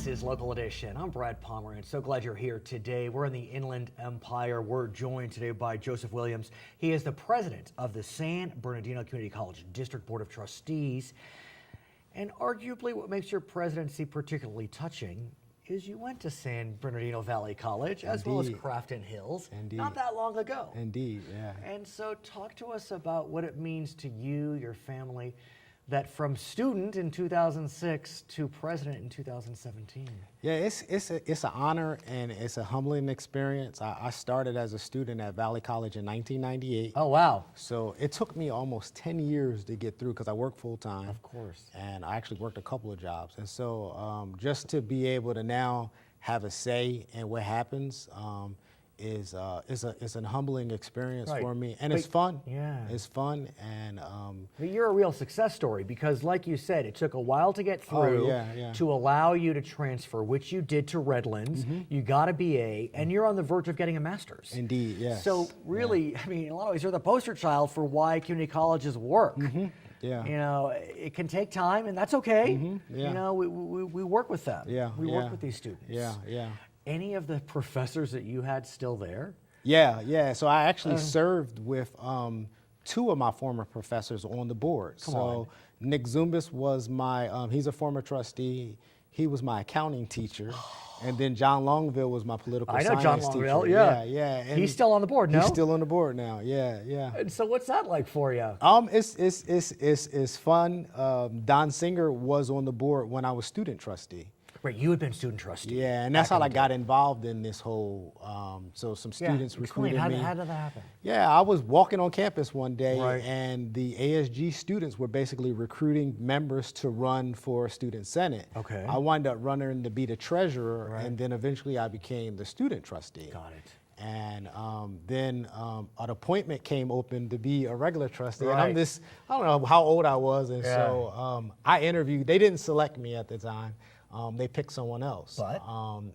This is Local Edition. I'm Brad Pomerance. So glad you're here today. We're in the Inland Empire. We're joined today by Joseph Williams. He is the president of the San Bernardino Community College District Board of Trustees. And arguably what makes your presidency particularly touching is you went to San Bernardino Valley College as well as Crafton Hills not that long ago. Indeed, yeah. And so talk to us about what it means to you, your family, that from student in 2006 to president in 2017. Yeah, it's an honor and it's a humbling experience. I started as a student at Valley College in 1998. Oh, wow. So it took me almost 10 years to get through because I worked full time. Of course. And I actually worked a couple of jobs. And so just to be able to now have a say in what happens is an humbling experience for me, and it's fun. Yeah, it's fun, and but you're a real success story because, like you said, it took a while to get through to allow you to transfer, which you did to Redlands. You got a BA, and you're on the verge of getting a master's. Indeed, yes. So really, I mean, in a lot of ways, you're the poster child for why community colleges work. Yeah. You know, it can take time, and that's okay. Yeah. You know, we work with them. Yeah. We work with these students. Yeah. Any of the professors that you had still there? Yeah. So I actually served with two of my former professors on the board. Come on. Nick Zumbis was my, he's a former trustee. He was my accounting teacher. And then John Longville was my political science teacher. I know John Longville, yeah. And he's still on the board, no? He's still on the board now, yeah. And so what's that like for you? It's fun. Don Singer was on the board when I was student trustee. Right, you had been student trustee. Yeah, and that's how I got involved in this whole, so some students recruited me. How did that happen? Yeah, I was walking on campus one day and the ASG students were basically recruiting members to run for student senate. Okay. I wound up running to be the treasurer and then eventually I became the student trustee. Got it. And then an appointment came open to be a regular trustee. Right. And I don't know how old I was, and so I interviewed. They didn't select me at the time. They picked someone else. But?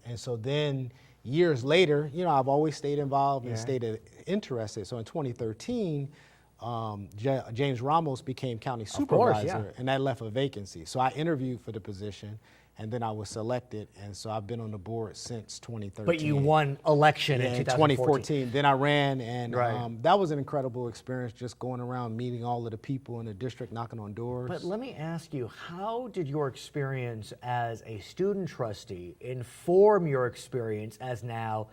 And so then years later, you know, I've always stayed involved and stayed interested. So in 2013, James Ramos became county supervisor, and that left a vacancy. So I interviewed for the position, and then I was selected, and so I've been on the board since 2013. But you won election in 2014. Then I ran, and that was an incredible experience, just going around meeting all of the people in the district, knocking on doors. But let me ask you, how did your experience as a student trustee inform your experience as now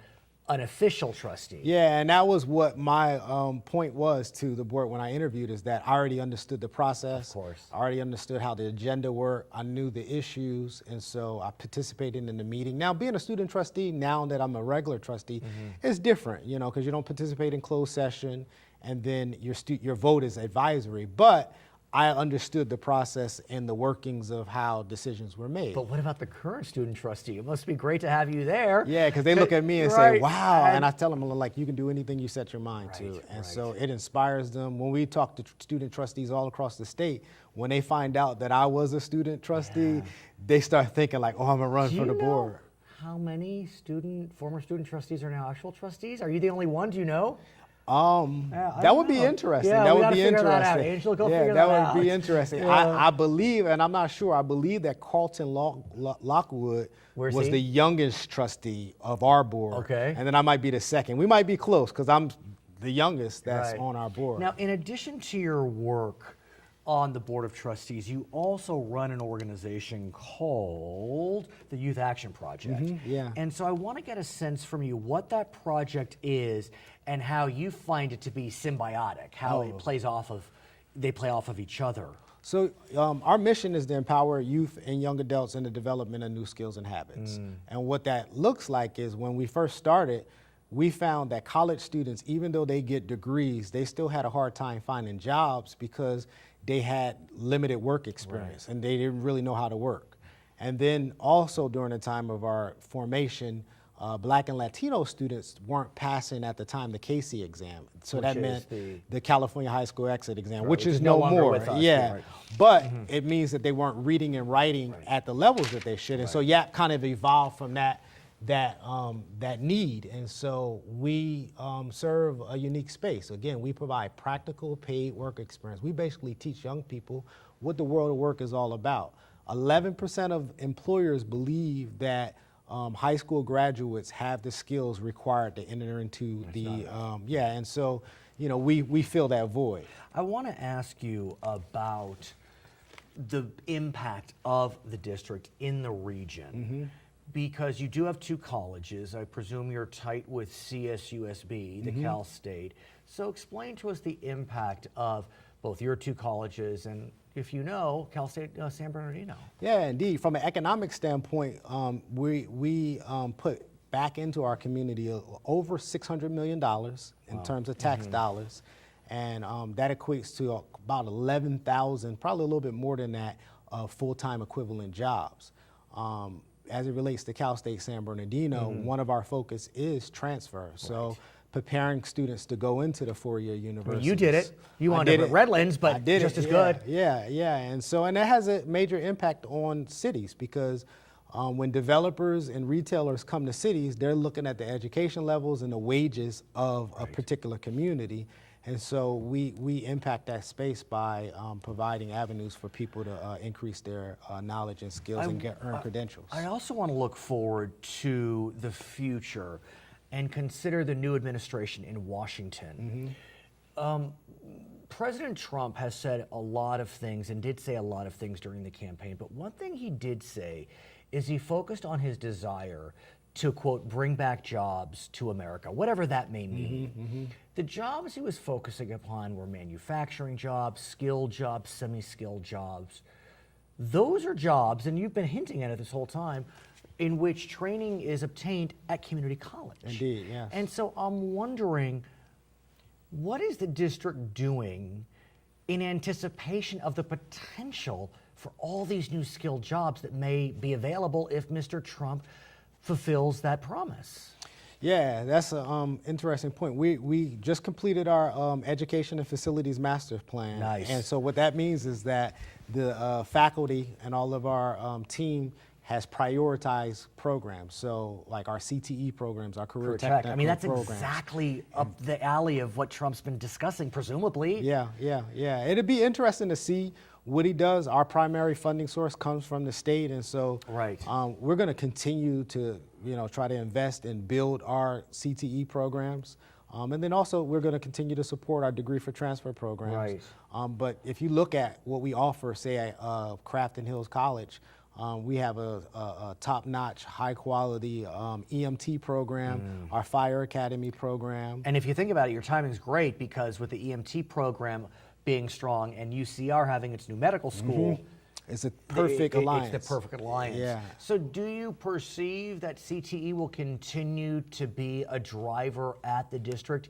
an official trustee? Yeah, and that was what my point was to the board when I interviewed, is that I already understood the process. Of course. I already understood how the agenda worked. I knew the issues, and so I participated in the meeting. Now, being a student trustee, now that I'm a regular trustee, is different, you know, because you don't participate in closed session, and then your vote is advisory. But I understood the process and the workings of how decisions were made. But what about the current student trustee? It must be great to have you there. Yeah, because they look at me and say, wow, and I tell them, like, you can do anything you set your mind to. And so it inspires them. When we talk to student trustees all across the state, when they find out that I was a student trustee, they start thinking like, oh, I'm gonna run for the board. How many former student trustees are now actual trustees? Are you the only one? Do you know? That would be interesting. Yeah, that would be interesting. That out. Angel, go figure that out. Would be interesting. I believe, and I'm not sure, I believe that Carlton Lockwood was the youngest trustee of our board. Okay. And then I might be the second. We might be close because I'm the youngest that's on our board. Now, in addition to your work on the Board of Trustees, you also run an organization called the Youth Action Project. And so I want to get a sense from you what that project is and how you find it to be symbiotic, how it they play off of each other. So our mission is to empower youth and young adults in the development of new skills and habits. And what that looks like is when we first started, we found that college students, even though they get degrees, they still had a hard time finding jobs because they had limited work experience and they didn't really know how to work. And then also during the time of our formation, Black and Latino students weren't passing at the time the Casey exam. So that meant the California High School Exit exam, which is no more. With us, But it means that they weren't reading and writing at the levels that they should. And so YAP kind of evolved from that need. And so we serve a unique space. Again, we provide practical paid work experience. We basically teach young people what the world of work is all about. 11% of employers believe that high school graduates have the skills required to enter into and so, we fill that void. I want to ask you about the impact of the district in the region. Because you do have two colleges. I presume you're tight with CSUSB, the Cal State. So explain to us the impact of both your two colleges and, if you know, Cal State San Bernardino. Yeah, indeed. From an economic standpoint, we put back into our community over $600 million in terms of tax dollars. And that equates to about 11,000, probably a little bit more than that, full-time equivalent jobs. As it relates to Cal State San Bernardino, one of our focus is transfer. So preparing students to go into the four-year university. Well, you did it. You wound up at Redlands, but just as good. Yeah. And that has a major impact on cities because when developers and retailers come to cities, they're looking at the education levels and the wages of a particular community. And so we impact that space by providing avenues for people to increase their knowledge and skills and earn credentials. I also want to look forward to the future and consider the new administration in Washington. President Trump has said a lot of things and did say a lot of things during the campaign, but one thing he did say is he focused on his desire to, quote, bring back jobs to America, whatever that may mean. The jobs he was focusing upon were manufacturing jobs, skilled jobs, semi-skilled jobs. Those are jobs, and you've been hinting at it this whole time, in which training is obtained at community college. Indeed, yes. And so I'm wondering, what is the district doing in anticipation of the potential for all these new skilled jobs that may be available if Mr. Trump fulfills that promise? Yeah, that's an interesting point. We just completed our education and facilities master plan. Nice. And so what that means is that the faculty and all of our team has prioritized programs. So like our CTE programs, our career technical programs. I mean, that's exactly up the alley of what Trump's been discussing, presumably. Yeah. It'd be interesting to see what he does. Our primary funding source comes from the state, and so we're going to continue to try to invest and build our CTE programs, and then also we're going to continue to support our degree for transfer programs. But if you look at what we offer, say at Crafton Hills College, we have a top-notch, high-quality EMT program, our Fire Academy program. And if you think about it, your timing's great because with the EMT program being strong and UCR having its new medical school, it's a perfect alliance. It's the perfect alliance. Yeah. So do you perceive that CTE will continue to be a driver at the district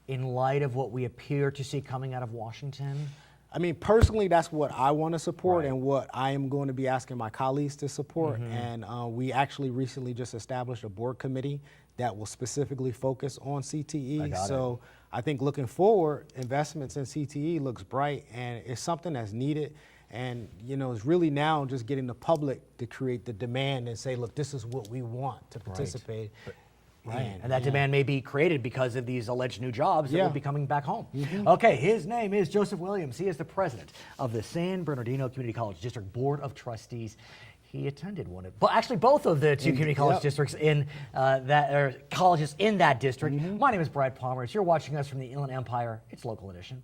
in light of what we appear to see coming out of Washington? I mean, personally, that's what I want to support and what I am going to be asking my colleagues to support. And we actually recently just established a board committee that will specifically focus on CTE. I think looking forward, investments in CTE looks bright, and it's something that's needed. And, it's really now just getting the public to create the demand and say, look, this is what we want to participate. And that demand may be created because of these alleged new jobs that will be coming back home. Okay, his name is Joseph Williams. He is the president of the San Bernardino Community College District Board of Trustees. He attended both of the two community college districts in colleges in that district. My name is Brad Pomerance. You're watching us from the Inland Empire. It's Local Edition.